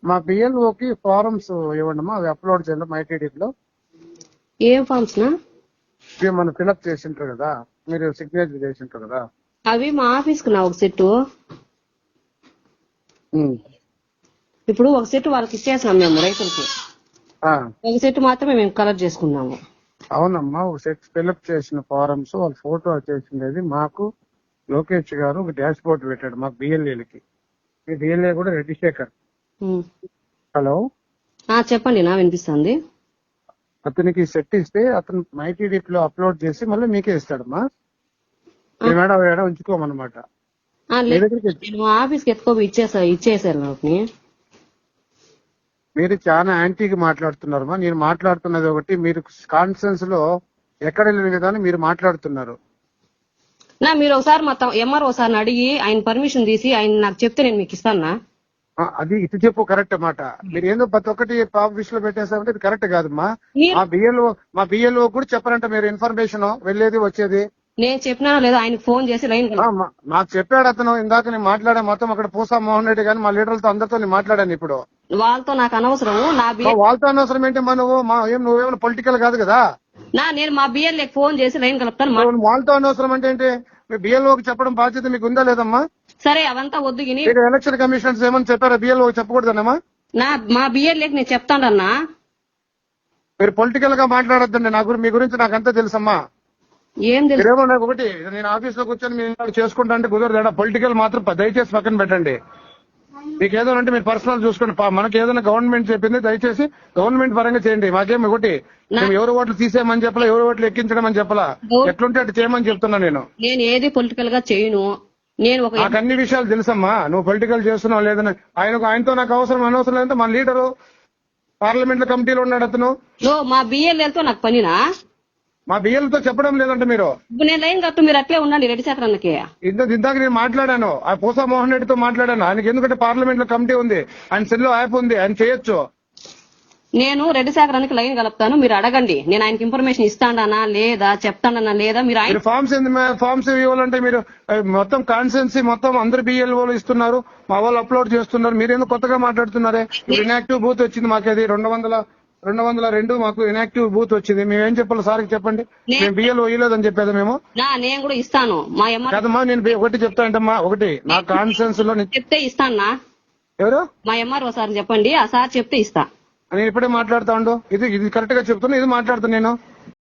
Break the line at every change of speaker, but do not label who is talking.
మా బిఎల్ఓకి ఫారమ్స్ ఇవ్వండి అమ్మా, అవి అప్లోడ్ చేయండి మైటీడీలో.
ఏం ఫార్మ్స్ నా?
ఇవి మనం ఫిల్అప్ చేసింటారు కదా, మీరు సిగ్నేచర్ చేసింటారు కదా.
అవి మా ఆఫీస్ కు నా ఒక సెట్. ఇప్పుడు ఒక సెట్ వాళ్ళకి ఇచ్చేసాం మేము రైతులకి, ఒక సెట్ మాత్రమే మేము కలెక్ట్ చేసుకున్నాము.
అవునమ్మా, ఒక సెట్ ఫిల్అప్ చేసిన ఫారమ్స్ వాళ్ళ ఫోటో చేసిండేది మాకు లోకేష్ గారు ఒక డాష్ బోర్డ్ పెట్టాడు మాకు బిఎల్ఏలకి. మీ బిఎల్ఏ కూడా రెడ్డి శేఖర్. హలో
చెప్పండి, నా వినిపిస్తుంది.
అతనికి సెట్ ఇస్తే అతను మైటీడీలో అప్లోడ్ చేసి మళ్ళీ మీకే ఇస్తాడమ్మా. మేడం ఉంచుకోమన్నమాట.
నేను మా ఆఫీస్ కి ఎత్తుకోపోయి ఇచ్చేసారు నాకు.
మీరు చాలా యాంటీగా మాట్లాడుతున్నారమ్మా. నేను మాట్లాడుతున్నది ఒకటి, మీరు కాన్ఫరెన్స్ లో ఎక్కడ వెళ్ళిన విధానం మీరు మాట్లాడుతున్నారు.
మీరు ఒకసారి మా ఎంఆర్ఓ సార్ని అడిగి ఆయన పర్మిషన్ తీసి ఆయన నాకు చెప్తే నేను మీకు ఇస్తానా.
అది ఇటు చెప్పు కరెక్ట్ మాట. మీరు ఏందో ప్రతి ఒక్కటి ఆఫీస్ లో పెట్టేసామంటే ఇది కరెక్ట్ కాదమ్మా. మా బిఎల్ఓ కూడా చెప్పారంట మీరు ఇన్ఫర్మేషన్ వెళ్ళేది వచ్చేది.
నేను చెప్పినా లేదా ఆయనకు ఫోన్ చేసి లైన్
నాకు చెప్పాడు అతను. ఇందాక నేను మాట్లాడా మొత్తం అక్కడ పూసా మోహన్ రెడ్డి గాని మా లీడర్లతో అందరితో నేను మాట్లాడాను. ఇప్పుడు
వాళ్ళతో నాకు అనవసరం.
వాళ్ళతో అనవసరం ఏంటి? నువ్వేమైనా పొలిటికల్ కాదు కదా.
నేను మా బిఎల్ఏ ఫోన్ చేసి లైన్ కలుపుతాను.
వాళ్ళతో అనవసరం అంటే ఏంటి? మీ బిఎల్ఓకి చెప్పడం బాధ్యత మీకు ఉందా లేదమ్మా?
సరే అవంతా వద్దు.
ఎలక్షన్ కమిషనర్స్ ఏమని చెప్పారా బిఎల్ఓ చెప్పకూడదన్నమ్మా?
మా బిఎల్ఏకి నేను చెప్తానన్నా.
మీరు పొలిటికల్ గా మాట్లాడొద్దండి. మీ గురించి నాకంతా తెలుసమ్మా.
ఏం తెలుసు?
ఒకటి నేను ఆఫీస్ లో కూర్చొని మీరు చేసుకుంటా అంటే కుదరదు. పొలిటికల్ మాత్రం దయచేసి పక్కన పెట్టండి. మీకు ఏదో అంటే మీరు పర్సనల్ చూసుకోండి. మనకి ఏదైనా గవర్నమెంట్ చెప్పింది దయచేసి గవర్నమెంట్ పరంగా చేయండి. మాకేం ఒకటి మేము ఎవరు ఓట్లు తీసేయమని చెప్పలా, ఎవరు ఓట్లు ఎక్కించడం అని చెప్పలా. ఎట్లుంటే అటు చేయమని చెప్తున్నా. నేను
ఏది పొలిటికల్ గా చేయను.
నాకు అన్ని విషయాలు తెలుసమ్మా. నువ్వు పొలిటికల్ చేస్తున్నావు లేదని ఆయనతో నాకు అనవసరం లేదంటే మన లీడరు పార్లమెంట్ లో కమిటీలో ఉన్నాడు అతను.
మా బిఎల్ఏలతో నాకు పనినా?
మా బియ్యలతో చెప్పడం లేదంటే మీరు
నేను లైన్ కట్టు, మీరు అట్లే ఉండండి. రెడ్డి శేఖర్ అన్నకి
ఇందాక నేను మాట్లాడాను. ఆ పూసా మోహన్ రెడ్డితో మాట్లాడాను. ఆయనకి ఎందుకంటే పార్లమెంట్ లో కమిటీ ఉంది, ఆయన సెల్లో యాప్ ఉంది, ఆయన చేయొచ్చు.
నేను రెడ్డి శేఖర్ అన్నకి లైన్ కలుపుతాను, మీరు అడగండి. నేను ఆయనకి ఇన్ఫర్మేషన్ ఇస్తానా లేదా, చెప్తానన్నా లేదా. మీరు
ఫార్మ్స్ ఇవ్వాలంటే మీరు మొత్తం కాన్స్టెన్సీ మొత్తం అందరు బిఎల్ఓలు ఇస్తున్నారు, మా వాళ్ళు అప్లోడ్ చేస్తున్నారు. మీరేందుకు కొత్తగా మాట్లాడుతున్నారే? ఇన్యాక్టివ్ బూత్ వచ్చింది మాకు, అది 202 మాకు ఇన్యాక్టివ్ బూత్ వచ్చింది. మేమేం చెప్పాలి సార్కి చెప్పండి? మేము బిఎల్ఓ ఇవ్వలేదని చెప్పేది మేము.
నేను కూడా ఇస్తాను.
కదమ్మా, నేను ఒకటి చెప్తా అంటమ్మా. ఒకటి నా కాన్ఫరెన్స్ లో
చెప్తే ఇస్తానా?
ఎవరు?
మా ఎంఆర్ఓ సార్ చెప్పండి, ఆ సార్ చెప్తే ఇస్తా.
నేను ఇప్పుడే మాట్లాడుతా ఉండు. ఇది కరెక్ట్ గా చెప్తున్నా, ఇది మాట్లాడుతున్నా నేను.